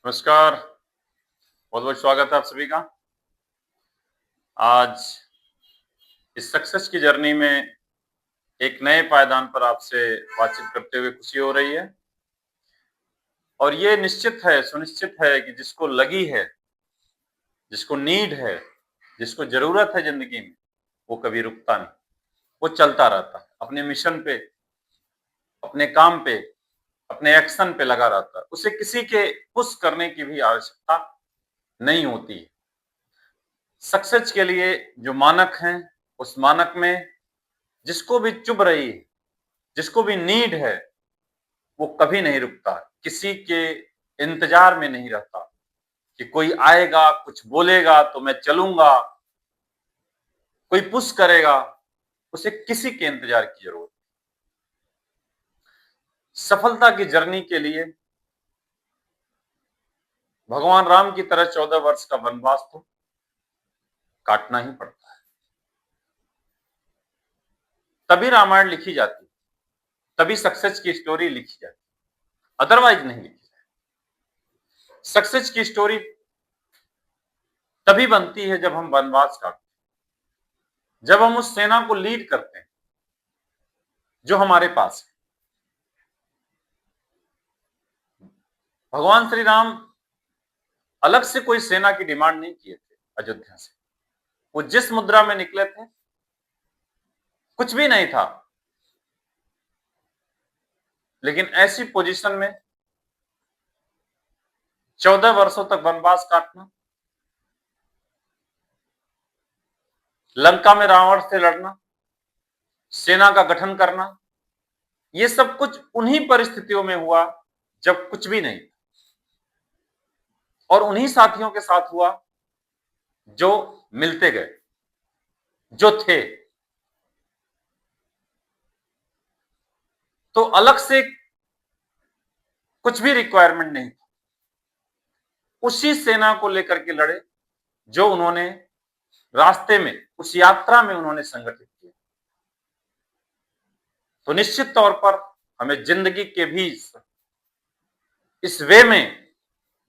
नमस्कार, बहुत-बहुत स्वागत है आप सभी का। आज इस सक्सेस की जर्नी में एक नए पायदान पर आपसे बातचीत करते हुए खुशी हो रही है और ये निश्चित है, सुनिश्चित है कि जिसको लगी है, जिसको नीड है, जिसको ज़रूरत है ज़िंदगी में, वो कभी रुकता नहीं, वो चलता रहता है। अपने मिशन पे, अपने काम पे, अपने एक्शन पे लगा रहता है। उसे किसी के पुश करने की भी आवश्यकता नहीं होती है। सक्सेस के लिए जो मानक हैं, उस मानक में जिसको भी चुभ रही है, जिसको भी नीड है, वो कभी नहीं रुकता, किसी के इंतजार में नहीं रहता कि कोई आएगा, कुछ बोलेगा तो मैं चलूंगा, कोई पुश करेगा, उसे किसी के इंतजार की जरूरत। सफलता की जर्नी के लिए भगवान राम की तरह 14 वर्ष का वनवास तो काटना ही पड़ता है, तभी रामायण लिखी जाती, तभी सक्सेस की स्टोरी लिखी जाती, अदरवाइज नहीं लिखी जाती। सक्सेस की स्टोरी तभी बनती है जब हम वनवास काटते, जब हम उस सेना को लीड करते हैं जो हमारे पास है। भगवान श्री राम अलग से कोई सेना की डिमांड नहीं किए थे अयोध्या से। वो जिस मुद्रा में निकले थे, कुछ भी नहीं था, लेकिन ऐसी पोजीशन में 14 वर्षों तक वनवास काटना, लंका में रावण से लड़ना, सेना का गठन करना, ये सब कुछ उन्हीं परिस्थितियों में हुआ जब कुछ भी नहीं, और उन्हीं साथियों के साथ हुआ जो मिलते गए, जो थे। तो अलग से कुछ भी रिक्वायरमेंट नहीं था, उसी सेना को लेकर के लड़े जो उन्होंने रास्ते में, उस यात्रा में उन्होंने संगठित किया। तो निश्चित तौर पर हमें जिंदगी के भी इस वे में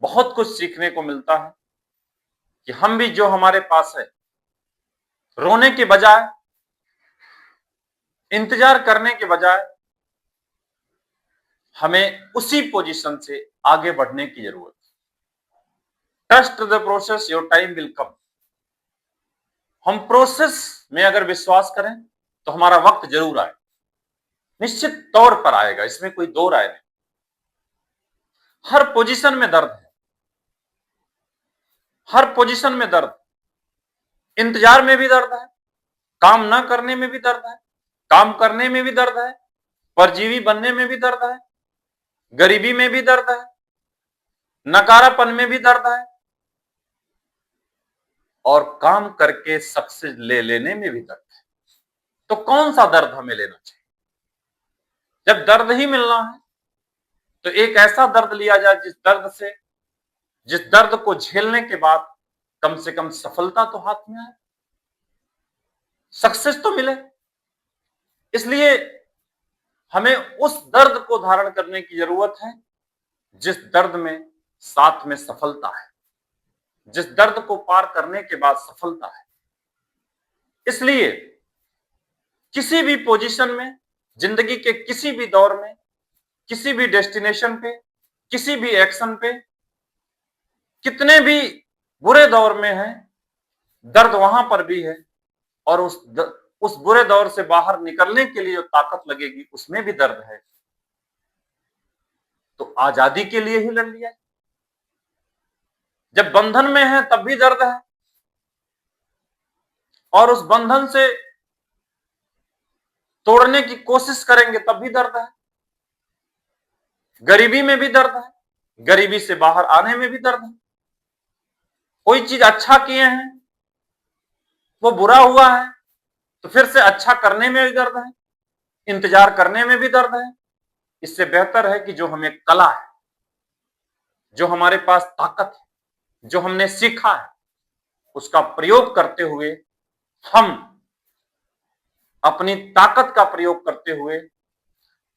बहुत कुछ सीखने को मिलता है कि हम भी जो हमारे पास है, रोने के बजाय, इंतजार करने के बजाय, हमें उसी पोजीशन से आगे बढ़ने की जरूरत है। Trust the process, your time will come. हम प्रोसेस में अगर विश्वास करें तो हमारा वक्त जरूर आए, निश्चित तौर पर आएगा, इसमें कोई दो राय नहीं। हर पोजीशन में दर्द है, हर पोजीशन में दर्द, इंतजार में भी दर्द है, काम ना करने में भी दर्द है, काम करने में भी दर्द है, परजीवी बनने में भी दर्द है, गरीबी में भी दर्द है, नकारापन में भी दर्द है, और काम करके सक्सेस ले लेने में भी दर्द है। तो कौन सा दर्द हमें लेना चाहिए? जब दर्द ही मिलना है तो एक ऐसा दर्द लिया जाए जिस दर्द को झेलने के बाद कम से कम सफलता तो हाथ में आए, सक्सेस तो मिले। इसलिए हमें उस दर्द को धारण करने की जरूरत है जिस दर्द में साथ में सफलता है, जिस दर्द को पार करने के बाद सफलता है। इसलिए किसी भी पोजीशन में, जिंदगी के किसी भी दौर में, किसी भी डेस्टिनेशन पे, किसी भी एक्शन पे, कितने भी बुरे दौर में है, दर्द वहां पर भी है, और उस बुरे दौर से बाहर निकलने के लिए जो ताकत लगेगी उसमें भी दर्द है। तो आजादी के लिए ही लड़ लिया। जब बंधन में है तब भी दर्द है, और उस बंधन से तोड़ने की कोशिश करेंगे तब भी दर्द है। गरीबी में भी दर्द है, गरीबी से बाहर आने में भी दर्द है। कोई चीज अच्छा किए हैं, वो बुरा हुआ है, तो फिर से अच्छा करने में भी दर्द है, इंतजार करने में भी दर्द है। इससे बेहतर है कि जो हमें कला है, जो हमारे पास ताकत है, जो हमने सीखा है, उसका प्रयोग करते हुए, हम अपनी ताकत का प्रयोग करते हुए,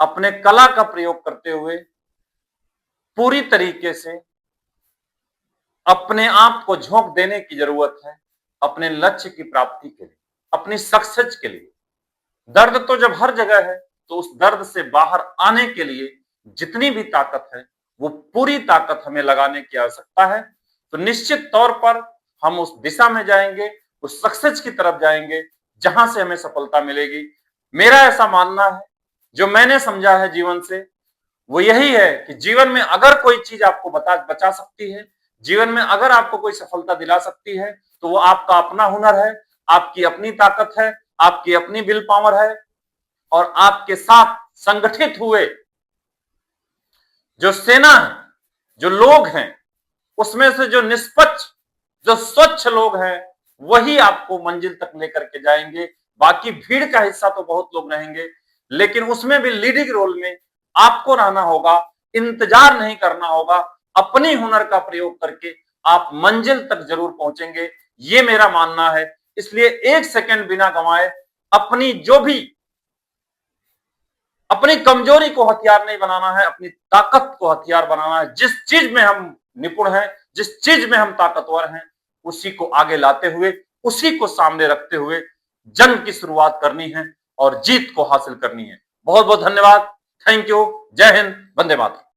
अपने कला का प्रयोग करते हुए पूरी तरीके से अपने आप को झोंक देने की जरूरत है अपने लक्ष्य की प्राप्ति के लिए, अपनी सक्सेस के लिए। दर्द तो जब हर जगह है, तो उस दर्द से बाहर आने के लिए जितनी भी ताकत है, वो पूरी ताकत हमें लगाने की आवश्यकता है। तो निश्चित तौर पर हम उस दिशा में जाएंगे, उस सक्सेस की तरफ जाएंगे जहां से हमें सफलता मिलेगी। मेरा ऐसा मानना है, जो मैंने समझा है जीवन से, वो यही है कि जीवन में अगर कोई चीज आपको बचा सकती है, जीवन में अगर आपको कोई सफलता दिला सकती है, तो वो आपका अपना हुनर है, आपकी अपनी ताकत है, आपकी अपनी विल पावर है, और आपके साथ संगठित हुए जो सेना है, जो लोग हैं, उसमें से जो निष्पक्ष, जो स्वच्छ लोग हैं, वही आपको मंजिल तक लेकर के जाएंगे। बाकी भीड़ का हिस्सा तो बहुत लोग रहेंगे, लेकिन उसमें भी लीडिंग रोल में आपको रहना होगा। इंतजार नहीं करना होगा, अपनी हुनर का प्रयोग करके आप मंजिल तक जरूर पहुंचेंगे, ये मेरा मानना है। इसलिए एक सेकंड बिना गंवाए अपनी जो भी, अपनी कमजोरी को हथियार नहीं बनाना है, अपनी ताकत को हथियार बनाना है। जिस चीज में हम निपुण हैं, जिस चीज में हम ताकतवर हैं, उसी को आगे लाते हुए, उसी को सामने रखते हुए जंग की शुरुआत करनी है और जीत को हासिल करनी है। बहुत बहुत धन्यवाद। Thank you. जय हिंद। वंदे मातरम।